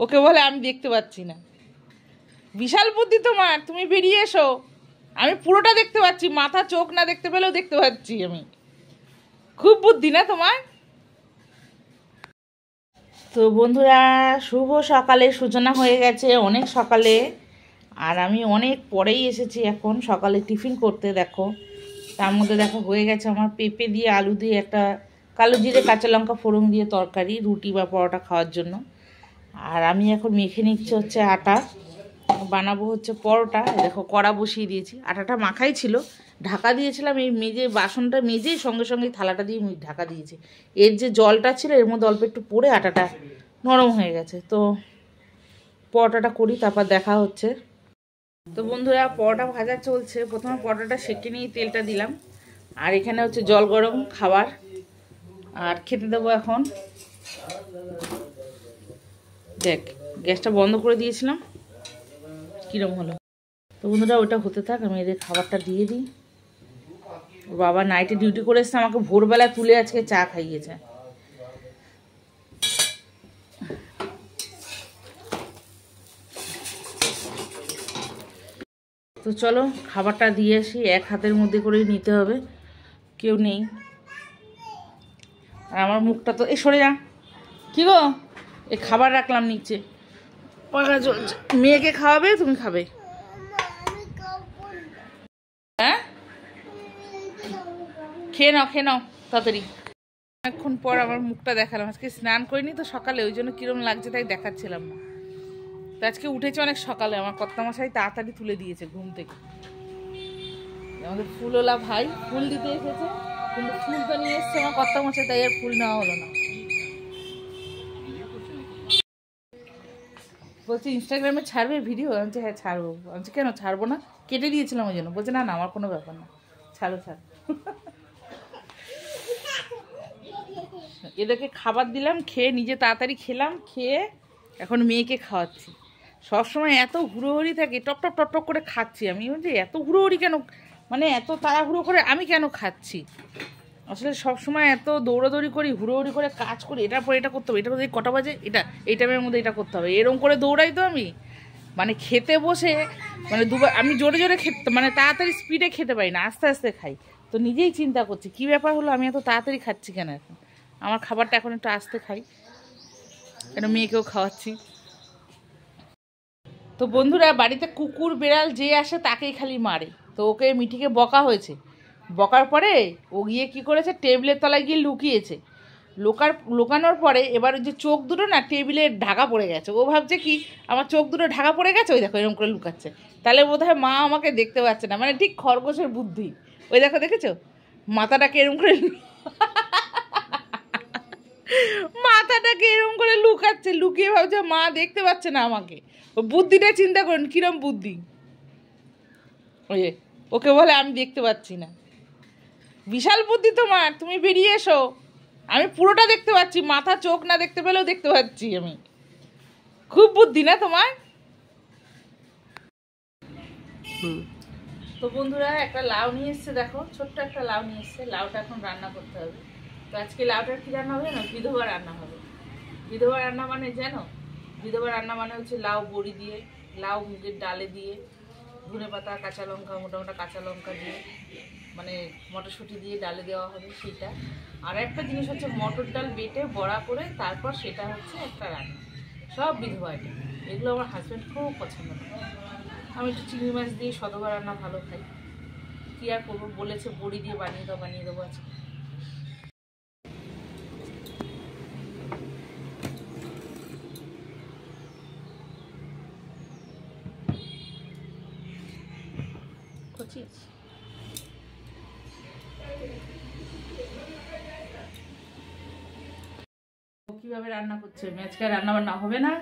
ওকে বলে আমি দেখতে পাচ্ছি না। বিশাল বুদ্ধি তোমার, তুমি বেরিয়ে এসো। আমি পুরোটা দেখতে পাচ্ছি, মাথা চোখ না দেখতে পেলেও দেখতে পাচ্ছি আমি। খুব বুদ্ধি না তোমার। তো বন্ধুরা, শুভ সকালে সূচনা হয়ে গেছে, অনেক সকালে। আর আমি অনেক পরেই এসেছি এখন সকালে টিফিন করতে। দেখো তার মধ্যে দেখো হয়ে গেছে আমার পেঁপে দিয়ে আলু দিয়ে একটা কালো জিরে কাঁচা লঙ্কা ফোড়ন দিয়ে তরকারি, রুটি বা পরোটা খাওয়ার জন্য। আর আমি এখন মেখে নিচ্ছি হচ্ছে আটা, বানাবো হচ্ছে পরোটা। দেখো কড়া বসিয়ে দিয়েছি, আটাটা মাখাই ছিল, ঢাকা দিয়েছিলাম। এই মেজে বাসনটা মেজেই সঙ্গে সঙ্গে থালাটা দিয়ে ঢাকা দিয়েছি। এর যে জলটা ছিল এর মধ্যে অল্প একটু পড়ে আটাটা নরম হয়ে গেছে। তো পরোটাটা করি, তারপর দেখা হচ্ছে। তো বন্ধুরা, পরোটা ভাজা চলছে। প্রথমে পরোটাটা সেঁকে নিয়ে তেলটা দিলাম। আর এখানে হচ্ছে জল গরম খাবার, আর খেতে দেবো এখন। দেখ, গ্যাসটা বন্ধ করে দিয়েছিলাম, কিরম হলো। তো বন্ধুরা, ওটা হতে থাক, আমি এদের খাবারটা দিয়ে দিই। বাবা নাইটে ডিউটি করে এসছে, আমাকে ভোরবেলা তুলে আজকে চা খাইয়েছে। তো চলো খাবারটা দিয়ে আসি, এক হাতের মধ্যে করেই নিতে হবে, কেউ নেই। আর আমার মুখটা তো এই সরে যা, কি গো, এই খাবার রাখলাম নিচে, পাখা চলছে। মেয়েকে খাওয়াবে, তুমি খাবে? হ্যাঁ, খেয়ে নাও খেয়ে নাও তাড়াতাড়ি। অনেকক্ষণ পর আমার মুখটা দেখালাম, আজকে স্নান করিনি তো সকালে, ওই জন্য কিরম লাগছে তাই দেখাচ্ছিলাম না। তো আজকে উঠেছে অনেক সকালে, আমার কর্তামশাই তাড়াতাড়ি তুলে দিয়েছে ঘুম থেকে। আমাদের ফুলওয়ালা ভাই ফুল দিতে এসেছে, কিন্তু ফুল তো নিয়ে এসছে আমার কর্তামশাই, তাই আর ফুল নেওয়া হলো না। বলছে ইনস্টাগ্রামে ছাড়বে ভিডিও? আমি হ্যাঁ ছাড়বো। আমি কেন ছাড়বো না, কেটে দিয়েছিলাম ওই জন্য। বলছে না না, আমার কোনো ব্যাপার না, ছাড়ো ছাড়ো। এদেরকে খাবার দিলাম, খেয়ে নিজে তাড়াতাড়ি খেলাম, খেয়ে এখন মেয়েকে খাওয়াচ্ছি। সবসময় এত হুড়োহুড়ি থাকে, টপ টপ টপ টপ করে খাচ্ছি আমি। বলছি এত হুড়োহুড়ি কেন, মানে এত তাড়াহুড়ো করে আমি কেন খাচ্ছি? আসলে সবসময় এত দৌড়াদৌড়ি করি, হুড়োহুড়ি করে কাজ করি, এটার পর এটা করতে হবে, এটা কটা বাজে, এই টাইমের মধ্যে এটা করতে হবে, এরকম করে দৌড়াই তো আমি। মানে খেতে বসে মানে দুবার আমি জোরে জোরে খেতে, মানে তাড়াতাড়ি স্পিডে খেতে পারি না, আস্তে আস্তে খাই। তো নিজেই চিন্তা করছি কী ব্যাপার হলো, আমি এত তাড়াতাড়ি খাচ্ছি কেন এখন। আমার খাবারটা এখন একটু আস্তে খাই, কেন মেয়েকেও খাওয়াচ্ছি। তো বন্ধুরা, বাড়িতে কুকুর বেড়াল যে আসে তাকেই খালি মারে। তো ওকে মিঠিকে বকা হয়েছে, বকার পরে ও গিয়ে কী করেছে, টেবিলের তলায় গিয়ে লুকিয়েছে। লুকানোর পরে এবার ওই যে চোখ দুটো না টেবিলে ঢাকা পড়ে গেছে, ও ভাবছে কি আমার চোখ দুটো ঢাকা পড়ে গেছে, ওই দেখো এরকম করে লুকাচ্ছে, তাহলে বোধহয় মা আমাকে দেখতে পাচ্ছে না। মানে ঠিক খরগোশের বুদ্ধি। ওই দেখো, দেখেছো মাথাটাকে এরকম করে মাথাটাকে এরকম করে লুকাচ্ছে, লুকিয়ে ভাবছে মা দেখতে পাচ্ছে না আমাকে। ও বুদ্ধিটা চিন্তা করুন কিরম বুদ্ধি। ওই ওকে বলে আমি দেখতে পাচ্ছি না। বিশাল বুদ্ধি তোমার, তুমি বেরিয়ে এসো। আমি পুরোটা দেখতে পাচ্ছি, মাথা চোখ না দেখতে পেলেও দেখতে পাচ্ছি আমি। খুব বুদ্ধি না তোমার। তো বন্ধুরা, একটা লাউ নিয়ে এসছে, দেখো ছোট্ট একটা লাউ নিয়ে এসছে। লাউটা এখন রান্না করতে হবে। তো আজকে লাউটার কী রান্না হবে না, বিধবা রান্না হবে। বিধবা রান্না মানে জানো, বিধবা রান্না মানে হচ্ছে লাউ বড়ি দিয়ে, লাউ মুগের ডালে দিয়ে, ধনে পাতা কাঁচা লঙ্কা, মোটা মোটা কাঁচা লঙ্কা দিয়ে, মানে মটরশুঁটি দিয়ে ডালে দেওয়া হবে সেটা। আর একটা জিনিস হচ্ছে মটর ডাল বেটে বড়া করে তারপর সেটা হচ্ছে একটা রান্না। সব বিধবা আইটেম। এগুলো আমার হাজব্যান্ড খুব পছন্দ করে। আমি একটু চিংড়ি মাছ দিয়ে সদবা রান্না ভালো খাই। কী আর করবো, বলেছে বড়ি দিয়ে বানিয়ে দাও, বানিয়ে দেবো আজকে। কিভাবে রান্না করছে, আজকে রান্না বান্না হবে না,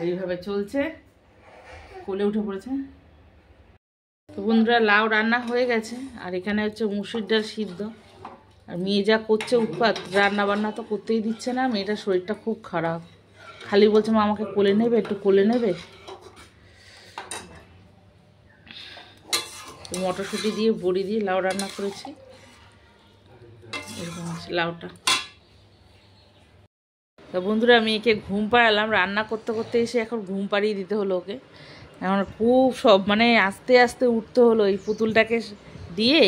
এইভাবে চলছে, কোলে উঠে পড়েছে। তো বন্ধুরা, লাউ রান্না হয়ে গেছে, আর এখানে হচ্ছে মুসুর ডাল সিদ্ধ। আর মেয়ে যা করছে উৎপাত, রান্না বান্না তো করতেই দিচ্ছে না। মেয়েটার শরীরটা খুব খারাপ, খালি বলছে মা আমাকে কোলে নেবে, একটু কোলে নেবে। মটরশুঁটি দিয়ে বড়ি দিয়ে লাউ রান্না করেছি, এরকম আছে লাউটা। তো বন্ধুরা মেয়েকে ঘুম পাড়ালাম, রান্না করতে করতে এসে এখন ঘুম পাড়িয়ে দিতে হলো ওকে। এখন খুব সব মানে আস্তে আস্তে উঠতে হলো এই পুতুলটাকে দিয়ে,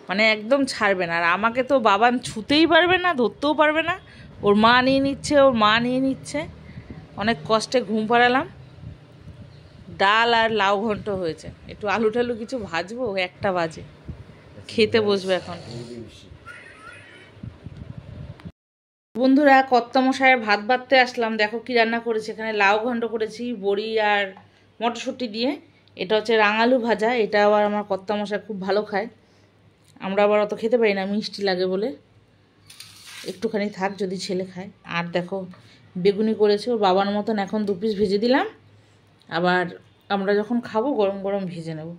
মানে একদম ছাড়বে না। আর আমাকে তো বাবান ছুতেই পারবে না, ধরতেও পারবে না, ওর মা নিয়ে নিচ্ছে। অনেক কষ্টে ঘুম পাড়ালাম। ডাল আর লাউ ঘন্ট হয়েছে, একটু আলু টালু কিছু ভাজবো, 1টা বাজে, খেতে বসবে এখন। বন্ধুরা কর্তামশায়ের ভাত বাড়তে আসলাম, দেখো কি রান্না করেছি। এখানে লাউ ঘন্ট করেছি বড়ি আর মটরশুঁটি দিয়ে। এটা হচ্ছে রাঙালু ভাজা, এটা আবার আমার কর্তামশাই খুব ভালো খায়, আমরা আবার অত খেতে পারি না, মিষ্টি লাগে বলে। একটুখানি থাক যদি ছেলে খায়। আর দেখো বেগুনি করেছে ওর বাবার মতন, এখন 2 পিস ভেজে দিলাম, আবার আমরা যখন খাবো গরম গরম ভেজে নেব।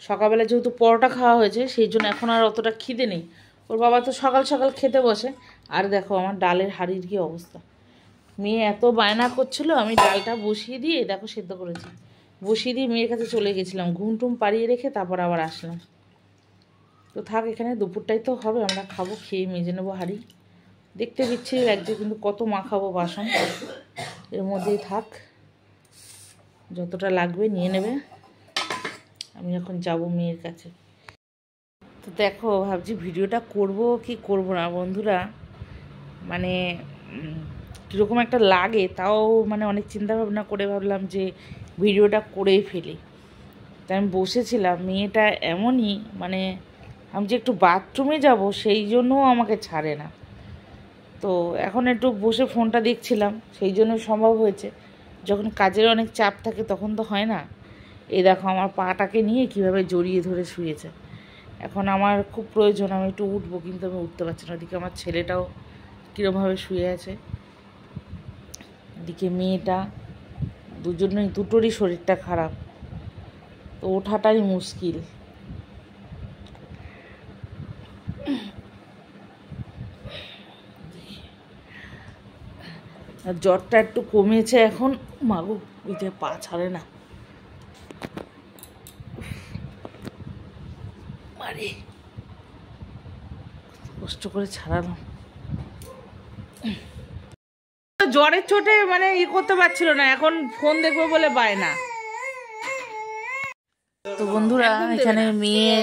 সকালবেলা যেহেতু পরোটা খাওয়া হয়েছে সেই জন্য এখন আর অতটা খিদে নেই। ওর বাবা তো সকাল সকাল খেতে বসে। আর দেখো আমার ডালের হাঁড়ির কী অবস্থা, মেয়ে এত বায়না করছিল, আমি ডালটা বসিয়ে দিয়ে দেখো সেদ্ধ করেছি, বসিয়ে দিয়ে মেয়ের কাছে চলে গেছিলাম, ঘুম টুম পাড়িয়ে রেখে তারপর আবার আসলাম। তো থাক, এখানে দুপুরটাই তো হবে, আমরা খাবো, খেয়ে মেজে নেবো হাঁড়ি। দেখতে বিচ্ছিরি লাগছে কিন্তু কত মাখাবো বাসন, এর মধ্যেই থাক, যতটা লাগবে নিয়ে নেবে। আমি এখন যাব মেয়ের কাছে। তো দেখো ভাবছি ভিডিওটা করব কি করব না বন্ধুরা, মানে কীরকম একটা লাগে, তাও মানে অনেক চিন্তা ভাবনা করে ভাবলাম যে ভিডিওটা করেই ফেলি। তাই আমি বসেছিলাম, মেয়েটা এমনই মানে আমি যে একটু বাথরুমে যাব সেই জন্যও আমাকে ছাড়ে না। তো এখন একটু বসে ফোনটা দেখছিলাম, সেই জন্য সম্ভব হয়েছে। যখন কাজের অনেক চাপ থাকে তখন তো হয় না। এই দেখো আমার পাটাকে নিয়ে কিভাবে জড়িয়ে ধরে শুয়েছে। এখন আমার খুব প্রয়োজন, আমি একটু উঠবো, কিন্তু আমি উঠতে পারছি না। ওদিকে আমার ছেলেটাও কীরমভাবে শুয়ে আছে, এদিকে মেয়েটা, দুটোরই শরীরটা খারাপ, তো ওঠাটাই মুশকিল। আর জ্বরটা একটু কমেছে এখন, মাগো ওই যে পা ছাড়ে না, মারে কষ্ট করে ছাড়ালাম। জ্বরের চোটে মানে করতে পারছিল না, এখন ফোন দেখবো বলে বায়না। তো বন্ধুরা এখানে মেয়ে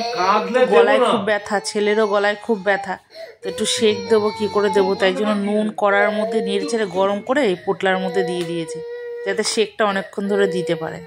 গলায় খুব ব্যথা, ছেলেরও গলায় খুব ব্যথা, তো একটু সেক দেবো, কী করে দেবো, তাই জন্য নুন কড়ার মধ্যে নেড়ে চেড়ে গরম করে এই পোটলার মধ্যে দিয়ে দিয়েছি, যাতে সেকটা অনেকক্ষণ ধরে দিতে পারে।